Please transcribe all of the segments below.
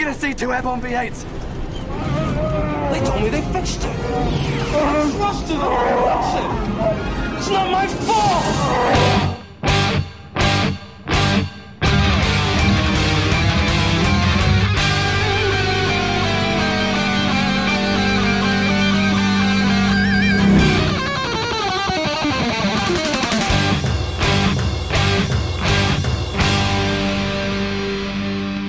going to see 2 Airborne V-8's. They told me they fixed it. I trusted them. That's it. It's not my fault.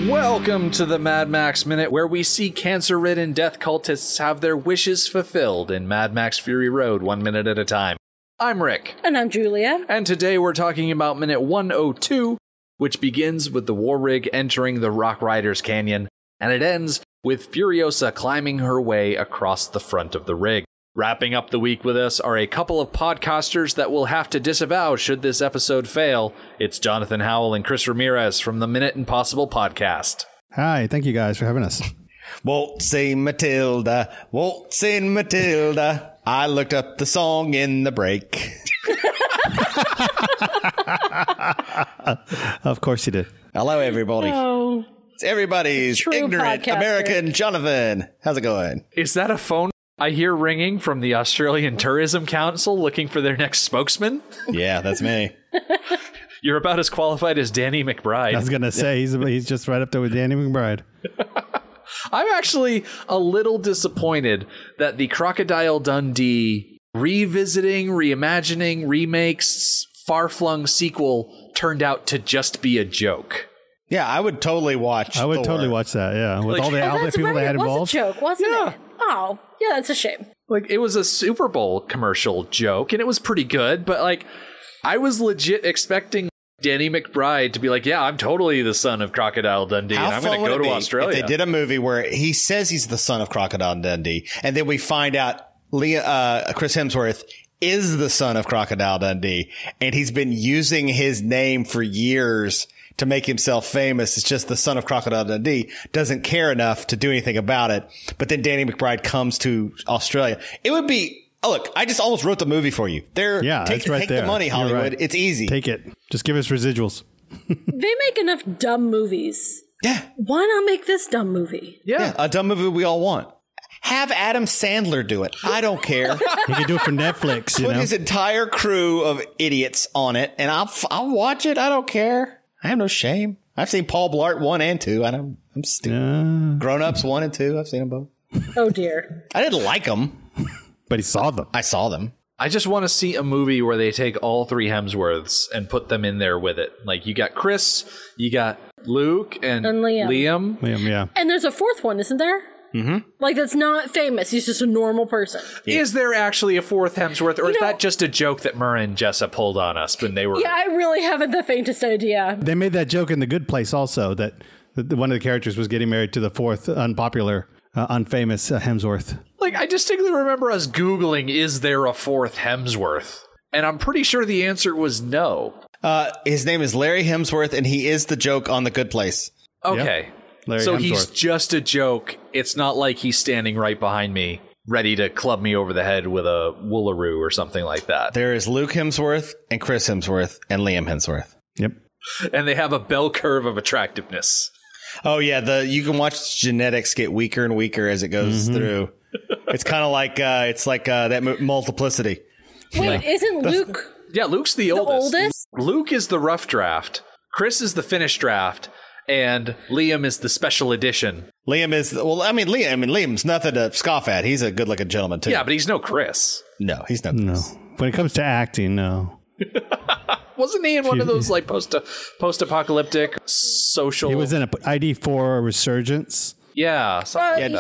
Welcome to the Mad Max Minute, where we see cancer-ridden death cultists have their wishes fulfilled in Mad Max Fury Road 1 minute at a time. I'm Rick. And I'm Julia. And today we're talking about minute 102, which begins with the war rig entering the Rock Riders Canyon, and it ends with Furiosa climbing her way across the front of the rig. Wrapping up the week with us are a couple of podcasters that we'll have to disavow should this episode fail. It's Jonathan Howell and Chris Ramirez from the Minute Impossible podcast. Hi, thank you guys for having us. Waltzing Matilda, waltzing Matilda. I looked up the song in the break. Of course you did. Hello, everybody. Oh, It's everybody's True ignorant podcaster. American Jonathan. How's it going? Is that a phone I hear ringing from the Australian Tourism Council looking for their next spokesman? Yeah, that's me. You're about as qualified as Danny McBride. I was going to say, he's just right up there with Danny McBride. I'm actually a little disappointed that the Crocodile Dundee revisiting, reimagining, remakes, far-flung sequel turned out to just be a joke. Yeah, I would totally watch I would Thor. totally watch that, yeah. With Like- all the that's people right. they had It was involved. a joke, wasn't Yeah. it? Oh, yeah, that's a shame. Like, it was a Super Bowl commercial joke, and it was pretty good, but, like, I was legit expecting Danny McBride to be like, yeah, I'm totally the son of Crocodile Dundee, and I'm going to go to Australia. If they did a movie where he says he's the son of Crocodile Dundee, and then we find out Chris Hemsworth is the son of Crocodile Dundee, and he's been using his name for years to make himself famous. It's just the son of Crocodile Dundee, doesn't care enough to do anything about it. But then Danny McBride comes to Australia. It would be, oh, look, I just almost wrote the movie for you. Yeah, take that's right the there. money, You're Hollywood. right. It's easy. Take it. Just give us residuals. They make enough dumb movies. Yeah. Why not make this dumb movie? Yeah. A dumb movie we all want. Have Adam Sandler do it. I don't care. He could do it for Netflix, you Put know. his entire crew of idiots on it, and I'll watch it. I don't care. I have no shame. I've seen Paul Blart 1 and 2. I'm stupid. Grown Ups 1 and 2. I've seen them both. Oh, dear. I didn't like them. But he saw them. I saw them. I just want to see a movie where they take all three Hemsworths and put them in there with it. Like, you got Chris, you got Luke, and Liam. Liam, yeah. And there's a fourth one, isn't there? Mm-hmm. Like, that's not famous. He's just a normal person. Is there actually a fourth Hemsworth, or is that just a joke that Murray and Jessa pulled on us when they were... Yeah, I really haven't the faintest idea. They made that joke in The Good Place also, that one of the characters was getting married to the fourth unpopular, unfamous Hemsworth. Like, I distinctly remember us Googling, is there a fourth Hemsworth? And I'm pretty sure the answer was no. His name is Larry Hemsworth, and he is the joke on The Good Place. Okay. Yep. Larry So Hemsworth. he's just a joke. It's not like he's standing right behind me, ready to club me over the head with a woolaroo or something like that. There is Luke Hemsworth and Chris Hemsworth and Liam Hemsworth. Yep. And they have a bell curve of attractiveness. Oh, yeah. You can watch genetics get weaker and weaker as it goes through. It's kind of like that multiplicity. Wait, isn't Luke Yeah, Luke's the oldest. Luke is the rough draft. Chris is the finished draft. And Liam is the special edition. Liam's nothing to scoff at. He's a good-looking gentleman, too. Yeah, but he's no Chris. No, he's not. No. When it comes to acting, no. Wasn't he in one of those like post-apocalyptic social... He was in a ID4 Resurgence. Yeah.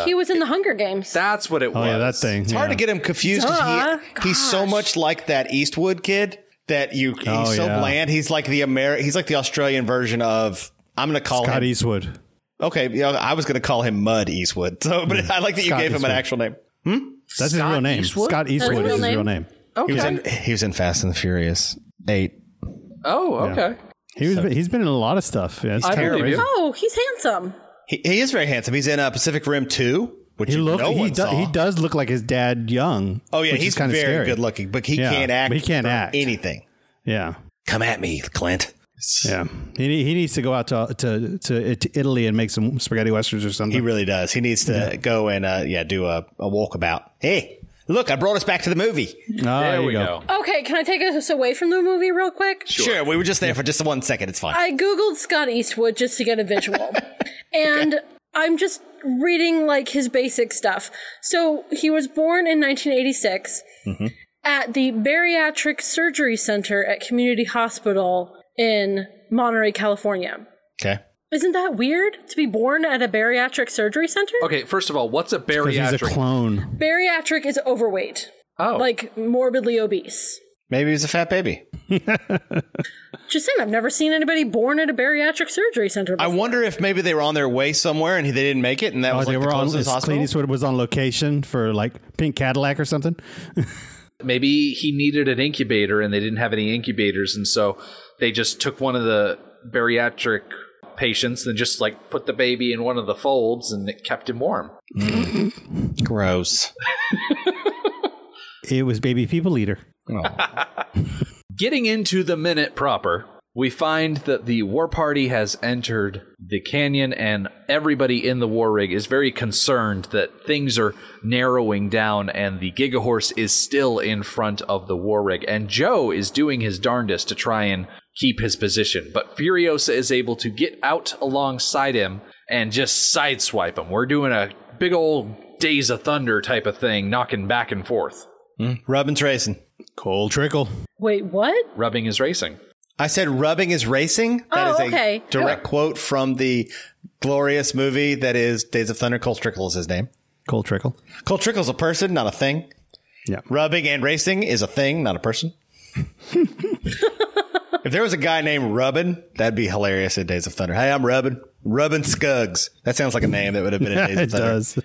he was in the Hunger Games. That's what it was. Oh, yeah, that thing. It's hard to get him confused. 'Cause he's so Gosh. much like that Eastwood kid that he's so bland. He's like the Australian version of... I'm going to call Scott him Eastwood. Okay, yeah, I was going to call him Mud Eastwood. So, but I like that Scott you gave him an Eastwood. actual name. That's his real name. Eastwood? Scott Eastwood is his real name. Okay. He was in Fast and the Furious 8. Oh, okay. He's been in a lot of stuff. Yeah, it's I terrible. believe you. Oh, he's handsome. He is very handsome. He's in Pacific Rim 2, which He does look like his dad young. Oh yeah, he's kind of very scary. good looking, but he can't act. But he can't act anything. Yeah. Come at me, Clint. Yeah, he needs to go out to Italy and make some spaghetti westerns or something. He really does. He needs to go and do a walkabout. Hey, look, I brought us back to the movie. There we go. Okay, can I take us away from the movie real quick? Sure, we were just there for just 1 second. It's fine. I Googled Scott Eastwood just to get a visual. And I'm just reading like his basic stuff. So he was born in 1986 at the Bariatric Surgery Center at Community Hospital in Monterey, California. Okay. Isn't that weird to be born at a bariatric surgery center? Okay, first of all, what's a bariatric? Because he's a clone. Bariatric is overweight. Oh. Like morbidly obese. Maybe he's a fat baby. Just saying, I've never seen anybody born at a bariatric surgery center before. I wonder if maybe they were on their way somewhere and they didn't make it, and that was They like were the on. closest hospital. Clint Eastwood was on location for like Pink Cadillac or something. Maybe he needed an incubator and they didn't have any incubators, and so they just took one of the bariatric patients and just like put the baby in one of the folds and it kept him warm. Gross. It was baby people eater. Getting into the minute proper, we find that the war party has entered the canyon and everybody in the war rig is very concerned that things are narrowing down and the Gigahorse is still in front of the war rig. And Joe is doing his darndest to try and keep his position. But Furiosa is able to get out alongside him and just sideswipe him. We're doing a big old Days of Thunder type of thing, knocking back and forth. Rubbing's racing. Cold trickle. Wait, what? Rubbing is racing. I said rubbing is racing. That is a direct quote from the glorious movie that is Days of Thunder. Cold Trickle is his name. Cold trickle. Cold Trickle's a person, not a thing. Yeah. Rubbing and racing is a thing, not a person. If there was a guy named Rubbin, that'd be hilarious in Days of Thunder. Hey, I'm Rubbin. Rubbin Scuggs. That sounds like a name that would have been in Days of It Thunder. does.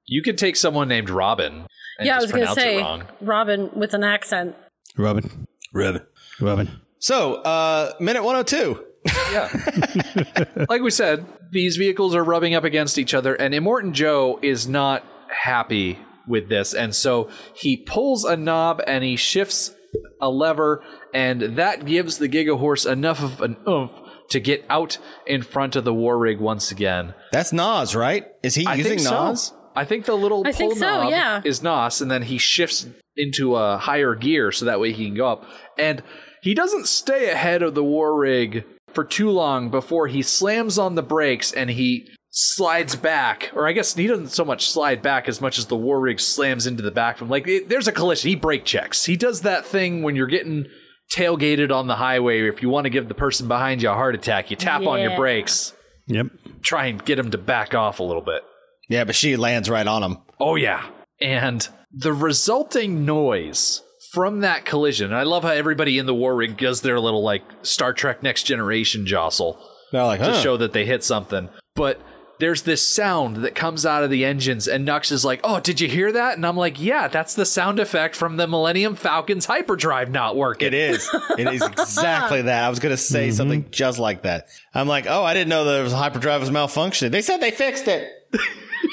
You could take someone named Robin and Yeah, I just was going to pronounce say it wrong. Robin with an accent. Rubbin. Rubbin. Rubbin. So, minute 102. Yeah. Like we said, these vehicles are rubbing up against each other, and Immortan Joe is not happy with this, and so he pulls a knob and he shifts a lever, and that gives the Gigahorse enough of an oomph to get out in front of the war rig once again. That's Nas, right? Is he using Nas? I think the little pull knob yeah. is Nos, and then he shifts into a higher gear so that way he can go up. And he doesn't stay ahead of the war rig for too long before he slams on the brakes and he slides back. Or I guess he doesn't so much slide back as much as the war rig slams into the back from there's a collision. He brake checks. He does that thing when you're getting tailgated on the highway. If you want to give the person behind you a heart attack, you tap on your brakes. Yep. Try and get him to back off a little bit. Yeah, but she lands right on him. Oh, yeah. And the resulting noise from that collision, and I love how everybody in the war rig does their little, like, Star Trek Next Generation jostle They're like, to show that they hit something. But there's this sound that comes out of the engines, and Nux is like, oh, did you hear that? And I'm like, yeah, that's the sound effect from the Millennium Falcon's hyperdrive not working. It is. It is exactly that. I was going to say something just like that. I'm like, oh, I didn't know that the hyperdrive was malfunctioning. They said they fixed it.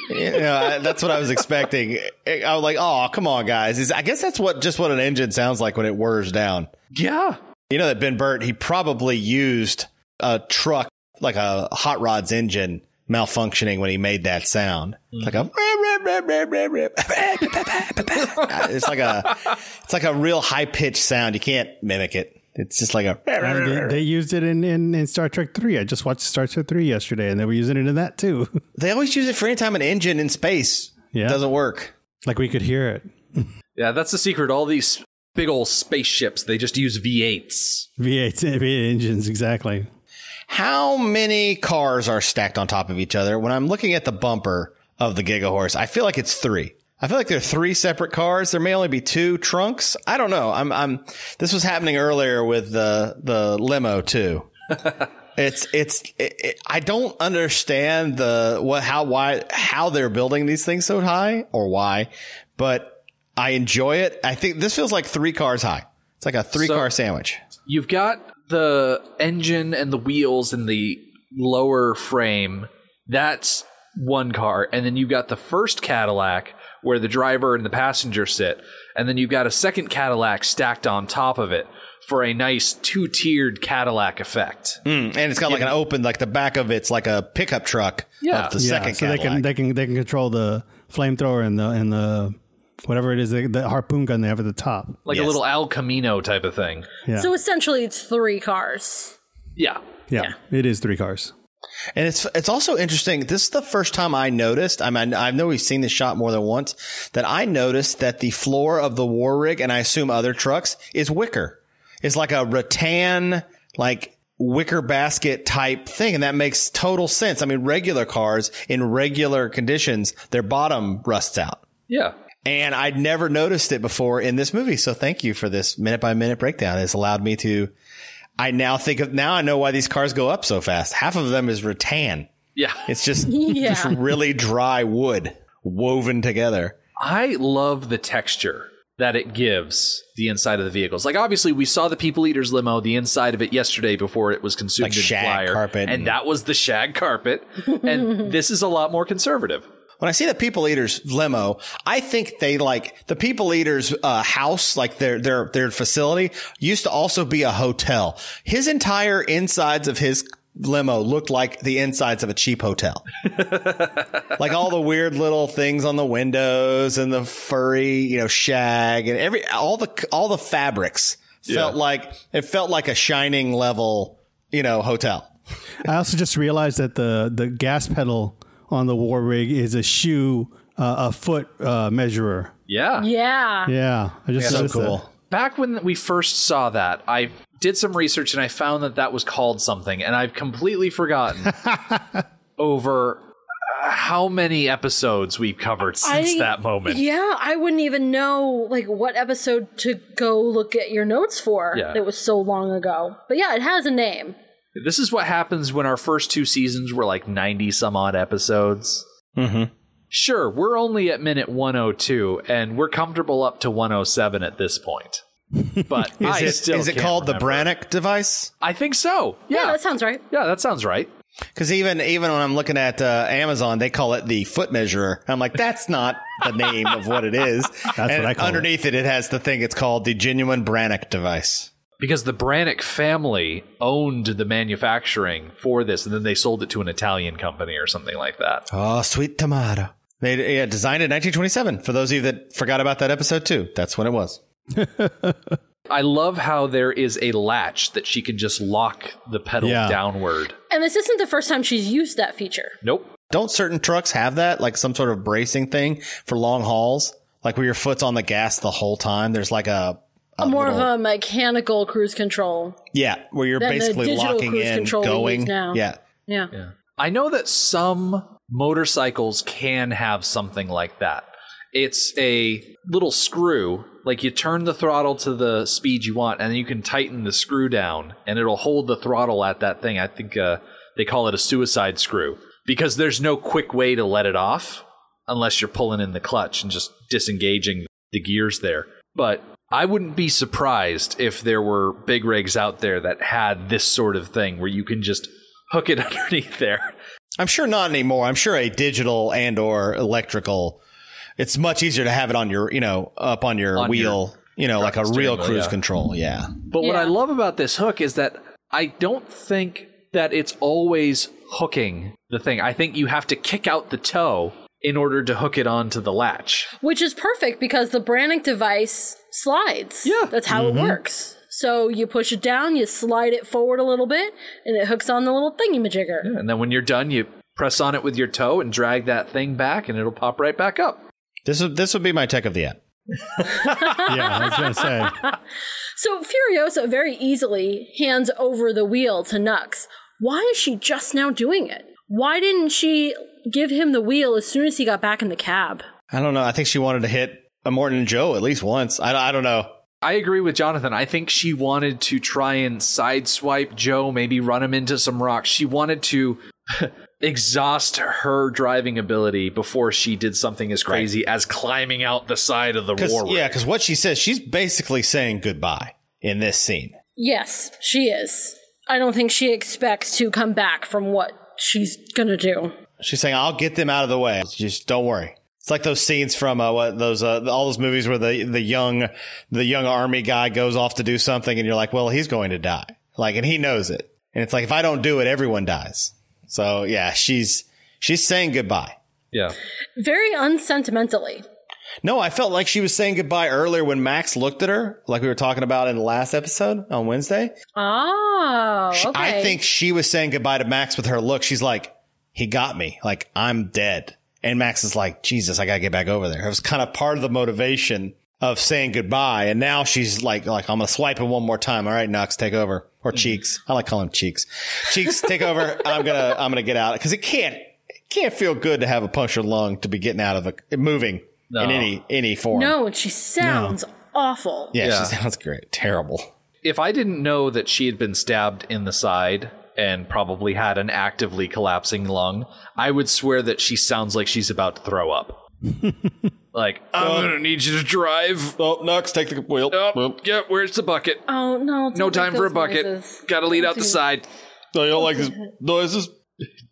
That's what I was expecting. I was like, oh, come on, guys. I guess that's just what an engine sounds like when it whirs down. Yeah. You know that Ben Burt, he probably used a truck, like a hot rod's engine, malfunctioning when he made that sound. Like a it's like a real high pitched sound. You can't mimic it. It's just like a. They used it in Star Trek 3. I just watched Star Trek 3 yesterday, and they were using it in that too. They always use it for any time an engine in space doesn't work. Like we could hear it. Yeah, that's the secret. All these big old spaceships, they just use V-8's. V8's engines, exactly. How many cars are stacked on top of each other? When I'm looking at the bumper of the Gigahorse, I feel like it's 3. I feel like there are 3 separate cars. There may only be 2 trunks. I don't know. This was happening earlier with the limo too. I don't understand how they're building these things so high or why, but I enjoy it. I think this feels like 3 cars high. It's like a 3-car sandwich. You've got the engine and the wheels and the lower frame. That's one car. And then you've got the first Cadillac, where the driver and the passenger sit, and then you've got a second Cadillac stacked on top of it for a nice two-tiered Cadillac effect. And it's got like an open, like the back of it's like a pickup truck of the second so Cadillac. they can control the flamethrower and the whatever it is, the harpoon gun they have at the top. Like a little El Camino type of thing. Yeah. So essentially it's 3 cars. Yeah. Yeah, it is 3 cars. And it's also interesting. This is the first time I noticed. I mean, I know we've seen this shot more than once. That I noticed that the floor of the war rig, and I assume other trucks, is wicker. It's like a rattan, like wicker basket type thing, and that makes total sense. I mean, regular cars in regular conditions, their bottom rusts out. Yeah. And I'd never noticed it before in this movie. So thank you for this minute by minute breakdown. It's allowed me to. I now know why these cars go up so fast. Half of them is rattan. Yeah. It's just really dry wood woven together. I love the texture that it gives the inside of the vehicles. Like, obviously, we saw the People Eaters limo, the inside of it yesterday before it was consumed Like in shag Flyer. carpet. And that was the shag carpet. And this is a lot more conservative. When I see the People Eaters limo, I think they like the People Eaters house, like their facility used to also be a hotel. His entire insides of his limo looked like the insides of a cheap hotel. Like all the weird little things on the windows and the furry, shag and all the fabrics felt like a Shining level, hotel. I also just realized that the gas pedal on the war rig is a foot measurer. Yeah. Yeah. I just So noticed cool. that. Back when we first saw that, I did some research and I found that was called something, and I've completely forgotten over how many episodes we've covered since that moment. Yeah, I wouldn't even know what episode to go look at your notes for. Yeah. It was so long ago. But yeah, it has a name. This is what happens when our first 2 seasons were like 90 some odd episodes. Mm-hmm. Sure, we're only at minute 102, and we're comfortable up to 107 at this point. But is it called the Brannock device? I think so. Yeah, that sounds right. Yeah, that sounds right. Because even when I'm looking at Amazon, they call it the foot measurer. I'm like, that's not the name of what it is. That's what I call underneath it has the thing. It's called the genuine Brannock device. Because the Brannock family owned the manufacturing for this, and then they sold it to an Italian company or something like that. Oh, sweet tomato. They designed it in 1927. For those of you that forgot about that episode too, that's when it was. I love how there is a latch that she can just lock the pedal downward. And this isn't the first time she's used that feature. Nope. Don't certain trucks have that? Like some sort of bracing thing for long hauls? Like where your foot's on the gas the whole time? There's like a more of a mechanical cruise control. Yeah, where you're basically locking in, going. Yeah. I know that some motorcycles can have something like that. It's a little screw, like you turn the throttle to the speed you want, and then you can tighten the screw down, and it'll hold the throttle at that thing. I think they call it a suicide screw, because there's no quick way to let it off unless you're pulling in the clutch and just disengaging the gears there. But I wouldn't be surprised if there were big rigs out there that had this sort of thing where you can just hook it underneath there. I'm sure not anymore. I'm sure a digital and or electrical, it's much easier to have it on your, up on your wheel, like a real cruise control. Yeah. But what I love about this hook is that I don't think that it's always hooking the thing. I think you have to kick out the toe in order to hook it onto the latch. Which is perfect because the Brannock device slides. Yeah. That's how it works. So you push it down, you slide it forward a little bit, and it hooks on the little thingy-majigger. Yeah, and then when you're done, you press on it with your toe and drag that thing back, and it'll pop right back up. This would be my tech of the app. Yeah, I was going to say. So Furiosa very easily hands over the wheel to Nux. Why is she just now doing it? Why didn't she give him the wheel as soon as he got back in the cab? I don't know. I think she wanted to hit Immortan Joe at least once. I don't know. I agree with Jonathan. I think she wanted to try and sideswipe Joe, maybe run him into some rocks. She wanted to exhaust her driving ability before she did something as crazy as climbing out the side of the war rig. Yeah, because what she says, she's basically saying goodbye in this scene. Yes, she is. I don't think she expects to come back from what she's gonna do. She's saying, I'll get them out of the way. Just don't worry. It's like those scenes from all those movies where the young army guy goes off to do something, and you're like, well, he's going to die, like, and he knows it, and it's like, if I don't do it, everyone dies. So yeah, she's saying goodbye. Yeah, very unsentimentally. No, I felt like she was saying goodbye earlier when Max looked at her, like we were talking about in the last episode on Wednesday. Oh, okay. I think she was saying goodbye to Max with her look. She's like, he got me, like, I'm dead. And Max is like, Jesus, I got to get back over there. It was kind of part of the motivation of saying goodbye. And now she's like, I'm going to swipe him one more time. All right, Nux, take over. Or Cheeks. I like calling him Cheeks. Cheeks, take over. I'm going to get out. Because it can't feel good to have a punctured lung to be getting out of moving in any form. No, and she sounds awful. Yeah, she sounds great. Terrible. If I didn't know that she had been stabbed in the side and probably had an actively collapsing lung, I would swear that she sounds like she's about to throw up. Like, I'm going to need you to drive. Oh, Nux, take the wheel. Oh, yeah, where's the bucket? Oh, no. No time for a bucket. Got to lead out the side. No, you don't like this noises?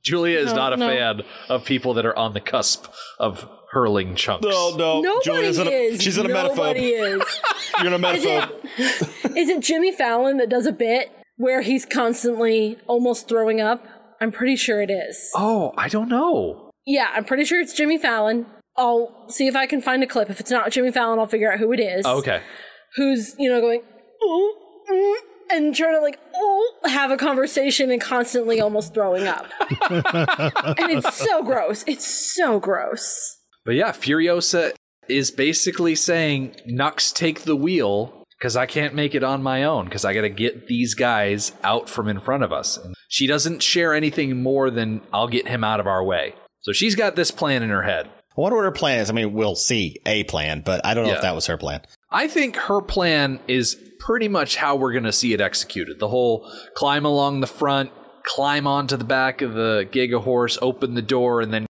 Julia is not a fan of people that are on the cusp of hurling chunks. No. Nobody is. She's an emetophobe. Nobody is. You're an emetophobe. Is it Jimmy Fallon that does a bit where he's constantly almost throwing up? I'm pretty sure it is. Oh, I don't know. Yeah, I'm pretty sure it's Jimmy Fallon. I'll see if I can find a clip. If it's not Jimmy Fallon, I'll figure out who it is. Oh, okay. Who's, going, and trying to have a conversation and constantly almost throwing up. And it's so gross. It's so gross. But yeah, Furiosa is basically saying, Nux, take the wheel, because I can't make it on my own, because I got to get these guys out from in front of us. And she doesn't share anything more than, I'll get him out of our way. So she's got this plan in her head. I wonder what her plan is. I mean, we'll see a plan, but I don't know if that was her plan. I think her plan is pretty much how we're going to see it executed. The whole climb along the front, climb onto the back of the Gigahorse, open the door, and then ...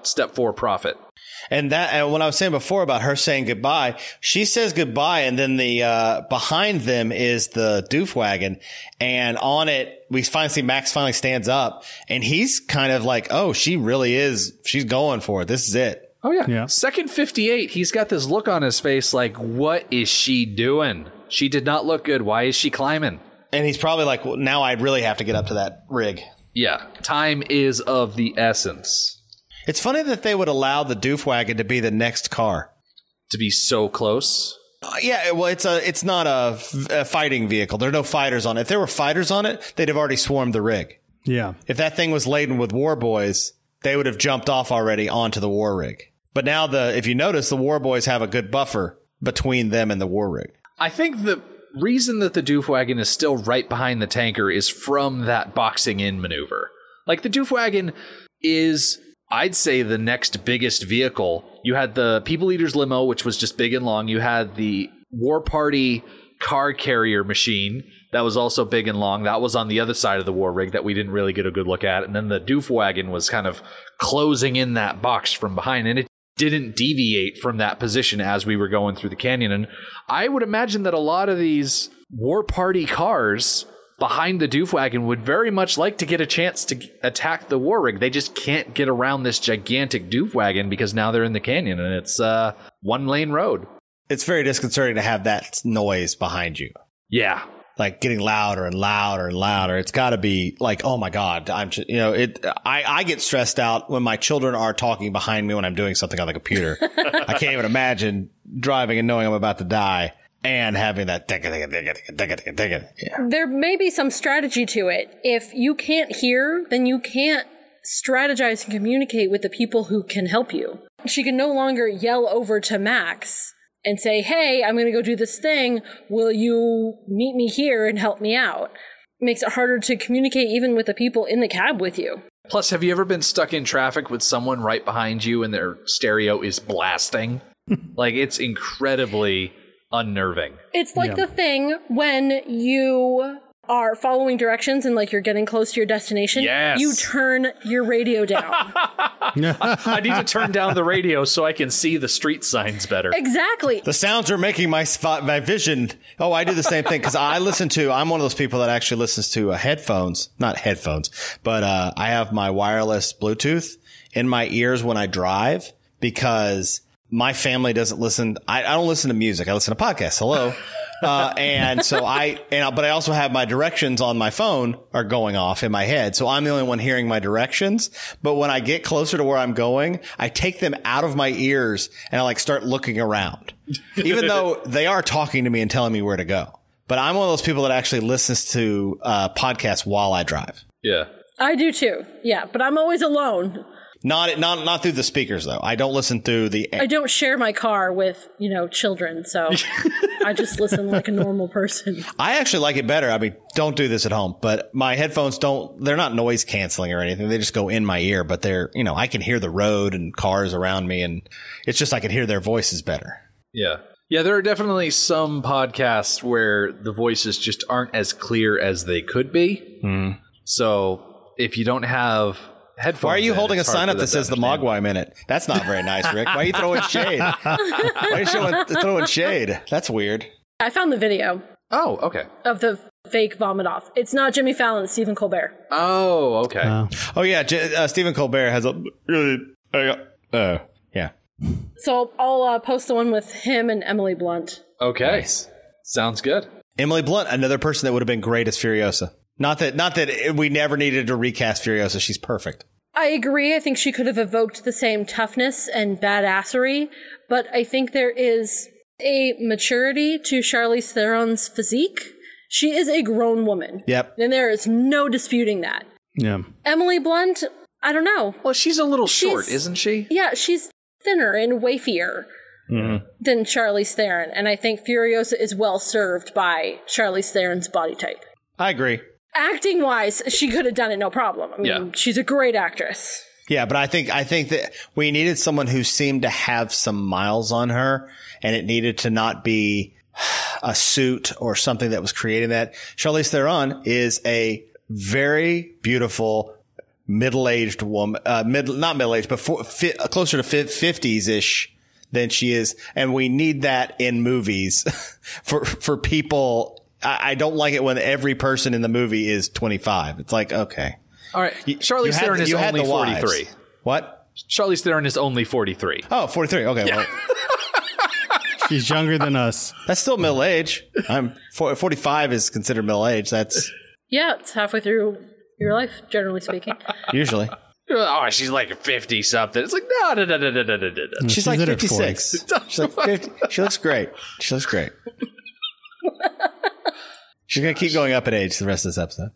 step 4 profit. And what I was saying before about her saying goodbye, she says goodbye, and then the behind them is the Doof Wagon, and on it we finally see Max finally stands up, and he's kind of like, oh, she really is, she's going for it. This is it. Oh yeah. Second 58, he's got this look on his face like, what is she doing? She did not look good. Why is she climbing? And he's probably like, well, now I really have to get up to that rig. Yeah. Time is of the essence. It's funny that they would allow the Doof Wagon to be the next car. To be so close? Yeah, well, it's not a fighting vehicle. There are no fighters on it. If there were fighters on it, they'd have already swarmed the rig. Yeah. If that thing was laden with war boys, they would have jumped off already onto the war rig. But now, if you notice, the war boys have a good buffer between them and the war rig. I think the reason that the Doof Wagon is still right behind the tanker is from that boxing in maneuver. Like, the Doof Wagon is, I'd say, the next biggest vehicle. You had the People Eater's limo, which was just big and long. You had the War Party car carrier machine that was also big and long. That was on the other side of the war rig that we didn't really get a good look at. And then the Doof Wagon was kind of closing in that box from behind, and it didn't deviate from that position as we were going through the canyon. And I would imagine that a lot of these War Party cars behind the Doof Wagon would very much like to get a chance to attack the war rig. They just can't get around this gigantic Doof Wagon because now they're in the canyon and it's a one-lane road. It's very disconcerting to have that noise behind you. Yeah. Like getting louder and louder and louder. It's got to be like, oh my God, I get stressed out when my children are talking behind me when I'm doing something on the computer. I can't even imagine driving and knowing I'm about to die and having that. Yeah. There may be some strategy to it. If you can't hear, then you can't strategize and communicate with the people who can help you. She can no longer yell over to Max and say, hey, I'm going to go do this thing. Will you meet me here and help me out? It makes it harder to communicate even with the people in the cab with you. Plus, have you ever been stuck in traffic with someone right behind you and their stereo is blasting? Like, it's incredibly unnerving. It's like the thing when you are following directions and like you're getting close to your destination. Yes. You turn your radio down. I need to turn down the radio so I can see the street signs better. Exactly. The sounds are making my vision. Oh, I do the same thing because I'm one of those people that actually listens to headphones, not headphones, but I have my wireless Bluetooth in my ears when I drive because my family doesn't listen. I don't listen to music. I listen to podcasts. Hello. And so but I also have my directions on my phone are going off in my head. So I'm the only one hearing my directions. But when I get closer to where I'm going, I take them out of my ears and I like start looking around, even though they are talking to me and telling me where to go. But I'm one of those people that actually listens to podcasts while I drive. Yeah. I do too. Yeah. But I'm always alone. Not through the speakers though. I don't listen through the. I don't share my car with children, so I just listen like a normal person. I actually like it better. I mean, don't do this at home, but my headphones they're not noise canceling or anything. They just go in my ear, but they're I can hear the road and cars around me, and it's just I can hear their voices better. Yeah. Yeah, there are definitely some podcasts where the voices just aren't as clear as they could be. So if you don't have headphones. Why are you holding a sign up that says the Mogwai Minute? That's not very nice, Rick. Why are you throwing shade? Why are you throwing shade? That's weird. I found the video. Oh, okay. Of the fake vomit off. It's not Jimmy Fallon, it's Stephen Colbert. Oh, okay. Oh, yeah. Stephen Colbert has a... yeah. So I'll post the one with him and Emily Blunt. Okay. Nice. Sounds good. Emily Blunt, another person that would have been great as Furiosa. Not that we never needed to recast Furiosa. She's perfect. I agree. I think she could have evoked the same toughness and badassery, but I think there is a maturity to Charlize Theron's physique. She is a grown woman. Yep. And there is no disputing that. Yeah. Emily Blunt, I don't know. Well, she's a little short, isn't she? Yeah, she's thinner and wafier than Charlize Theron, and I think Furiosa is well served by Charlize Theron's body type. I agree. Acting wise, she could have done it no problem. I mean, she's a great actress. Yeah, but I think that we needed someone who seemed to have some miles on her, and it needed to not be a suit or something that was creating that. Charlize Theron is a very beautiful middle-aged woman, not middle-aged, but closer to 50s-ish than she is, and we need that in movies for people. I don't like it when every person in the movie is 25. It's like, okay. All right. Charlize Theron is only 43. What? Charlize Theron is only 43. Oh, 43. Okay. Yeah. Well, she's younger than us. That's still middle age. 45 is considered middle age. That's. Yeah, it's halfway through your life, generally speaking. Usually. Oh, she's like 50 something. It's like, no. She's like 56. She's like 50. She looks great. She looks great. She's going to keep going up in age the rest of this episode.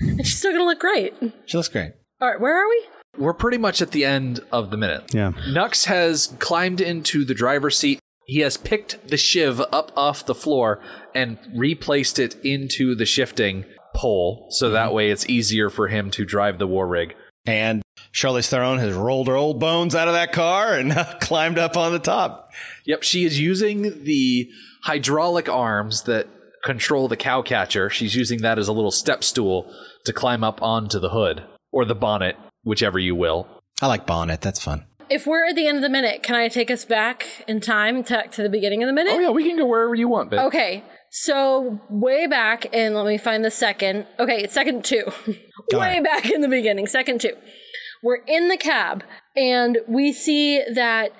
And she's still going to look great. She looks great. All right, where are we? We're pretty much at the end of the minute. Yeah. Nux has climbed into the driver's seat. He has picked the shiv up off the floor and replaced it into the shifting pole, so that way it's easier for him to drive the war rig. And Charlize Theron has rolled her old bones out of that car and climbed up on the top. Yep, she is using the hydraulic arms that control the cow catcher. She's using that as a little step stool to climb up onto the hood, or the bonnet, whichever you will. I like bonnet. That's fun. If we're at the end of the minute, can I take us back in time to the beginning of the minute? Oh, yeah, we can go wherever you want, babe. Okay, so way back, and let me find the second. Okay, it's second 2. Way back in the beginning, second 2. We're in the cab, and we see that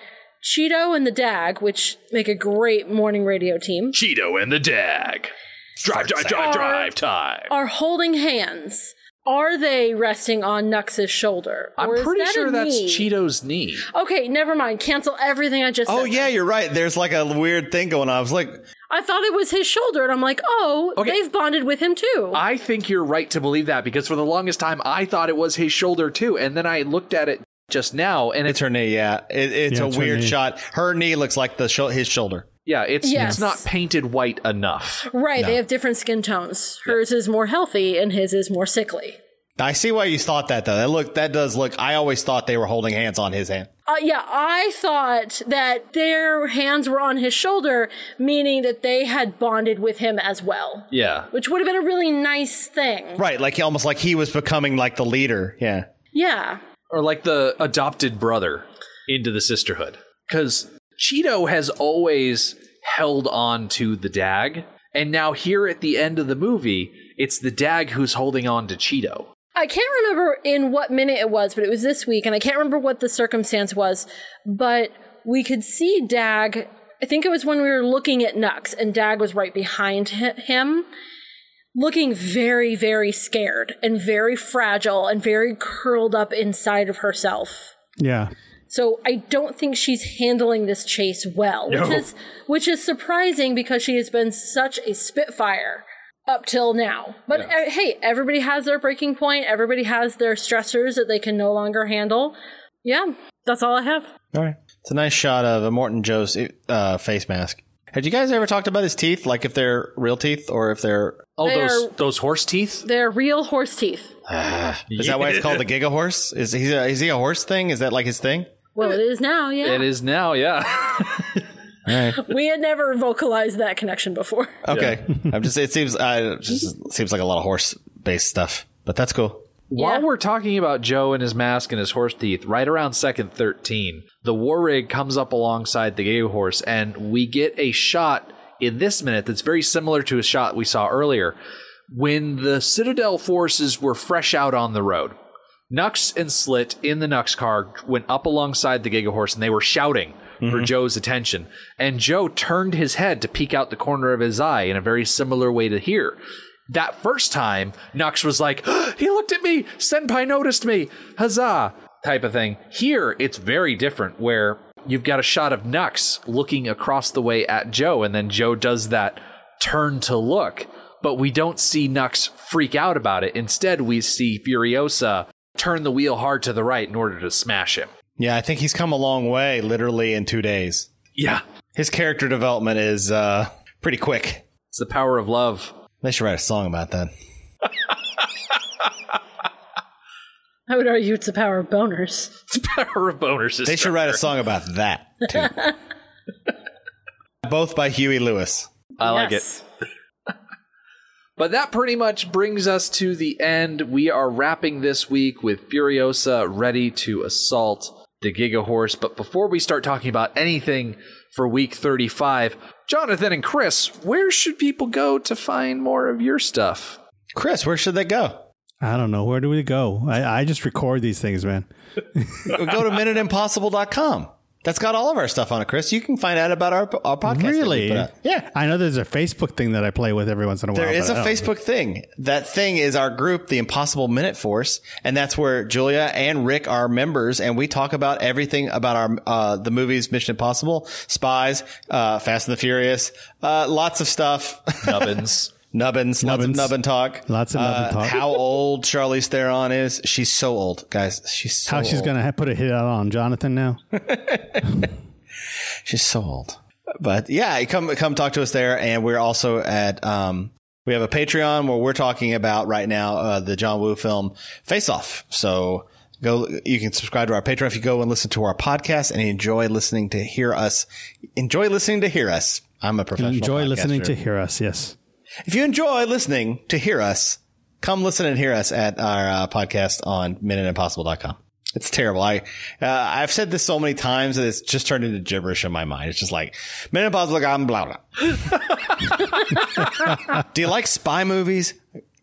Cheeto and the Dag, which make a great morning radio team. Cheeto and the Dag. Drive time. Are holding hands. Are they resting on Nux's shoulder? I'm pretty sure that's Cheeto's knee. Okay, never mind. Cancel everything I just said. Oh, yeah, you're right. There's like a weird thing going on. I was like... I thought it was his shoulder, and I'm like, they've bonded with him too. I think you're right to believe that, because for the longest time, I thought it was his shoulder too, and then I looked at it just now, and it's her knee, yeah. It's a weird shot. Her knee looks like his shoulder. Yeah, it's not painted white enough. Right, no. They have different skin tones. Hers is more healthy, and his is more sickly. I see why you thought that, though. That does look... I always thought they were holding hands on his hand. I thought that their hands were on his shoulder, meaning that they had bonded with him as well. Yeah. Which would have been a really nice thing. Right, almost like he was becoming like the leader. Yeah. Yeah. Or like the adopted brother into the sisterhood. Because Cheeto has always held on to the Dag, and now here at the end of the movie, it's the Dag who's holding on to Cheeto. I can't remember in what minute it was, but it was this week, and I can't remember what the circumstance was, but we could see Dag, I think it was when we were looking at Nux, and Dag was right behind him, looking very, very scared, and very fragile, and very curled up inside of herself. Yeah. So I don't think she's handling this chase well, which is surprising because she has been such a spitfire up till now. But hey, everybody has their breaking point. Everybody has their stressors that they can no longer handle. Yeah, that's all I have. All right. It's a nice shot of Immortan Joe's face mask. Have you guys ever talked about his teeth? Like if they're real teeth or if they're... Oh, those horse teeth? They're real horse teeth. Is that why it's called the Gigahorse? Is he a horse thing? Is that like his thing? Well, it is now, yeah. It is now, yeah. All right. We had never vocalized that connection before. Okay. Yeah. It seems like a lot of horse-based stuff, but that's cool. While we're talking about Joe and his mask and his horse teeth, right around second 13, the war rig comes up alongside the Gigahorse, and we get a shot in this minute that's very similar to a shot we saw earlier when the Citadel forces were fresh out on the road. Nux and Slit in the Nux car went up alongside the Gigahorse, and they were shouting for Joe's attention. And Joe turned his head to peek out the corner of his eye in a very similar way to here. That first time, Nux was like, he looked at me, Senpai noticed me, huzzah, type of thing. Here, it's very different, where you've got a shot of Nux looking across the way at Joe, and then Joe does that turn to look. But we don't see Nux freak out about it. Instead, we see Furiosa turn the wheel hard to the right in order to smash him. Yeah, I think he's come a long way, literally in 2 days. Yeah. His character development is pretty quick. It's the power of love. They should write a song about that. I would argue it's the power of boners. The power of boners. They should write a song about that, too. Both by Huey Lewis. I like it. But that pretty much brings us to the end. We are wrapping this week with Furiosa ready to assault the Gigahorse. But before we start talking about anything for week 35, Jonathan and Chris, where should people go to find more of your stuff? Chris, where should they go? I don't know. Where do we go? I just record these things, man. Go to minuteimpossible.com. That's got all of our stuff on it, Chris. You can find out about our podcast. Really? Yeah. I know there's a Facebook thing that I play with every once in a while. There is a Facebook thing. That thing is our group, the Impossible Minute Force, and that's where Julia and Rick are members, and we talk about everything about our the movies Mission Impossible, Spies, Fast and the Furious, lots of stuff. Nubbins, lots of nubbin talk. Lots of nubbin talk. How old Charlize Theron is. She's so old, guys. She's so old. How she's going to put a hit out on Jonathan now? She's so old. But yeah, come talk to us there. And we're also at, we have a Patreon where we're talking about right now, the John Woo film Face Off. So you can subscribe to our Patreon if you go and listen to our podcast and enjoy listening to hear us. Enjoy listening to hear us. I'm a professional. Enjoy listening to hear us. Yes. If you enjoy listening to hear us, come listen and hear us at our podcast on minuteimpossible.com. It's terrible. I've said this so many times that it's just turned into gibberish in my mind. It's just like, minuteimpossible.com, blah, blah. Do you like spy movies?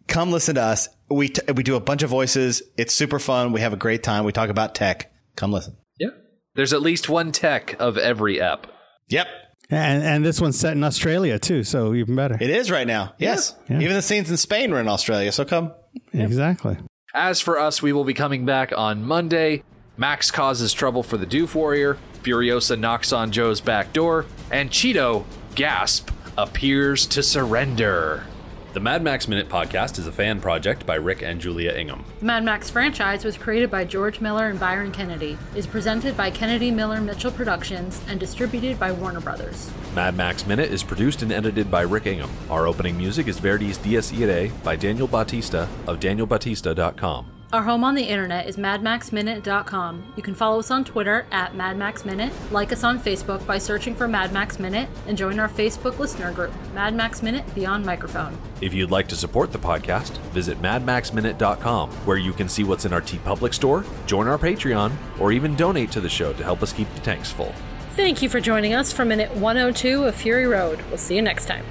Come listen to us. We do a bunch of voices. It's super fun. We have a great time. We talk about tech. Come listen. Yeah. There's at least one tech of every ep. Yep. And this one's set in Australia, too, so even better. It is right now. Yes. Yeah. Even the scenes in Spain were in Australia, so come. Exactly. As for us, we will be coming back on Monday. Max causes trouble for the Doof Warrior. Furiosa knocks on Joe's back door. And Cheeto, gasp, appears to surrender. The Mad Max Minute podcast is a fan project by Rick and Julia Ingham. The Mad Max franchise was created by George Miller and Byron Kennedy, is presented by Kennedy Miller Mitchell Productions, and distributed by Warner Brothers. Mad Max Minute is produced and edited by Rick Ingham. Our opening music is Verdi's Dies Irae by Daniel Bautista of danielbautista.com. Our home on the internet is madmaxminute.com. You can follow us on Twitter at madmaxminute, like us on Facebook by searching for Mad Max Minute, and join our Facebook listener group, Mad Max Minute Beyond Microphone. If you'd like to support the podcast, visit madmaxminute.com, where you can see what's in our TeePublic store, join our Patreon, or even donate to the show to help us keep the tanks full. Thank you for joining us for Minute 102 of Fury Road. We'll see you next time.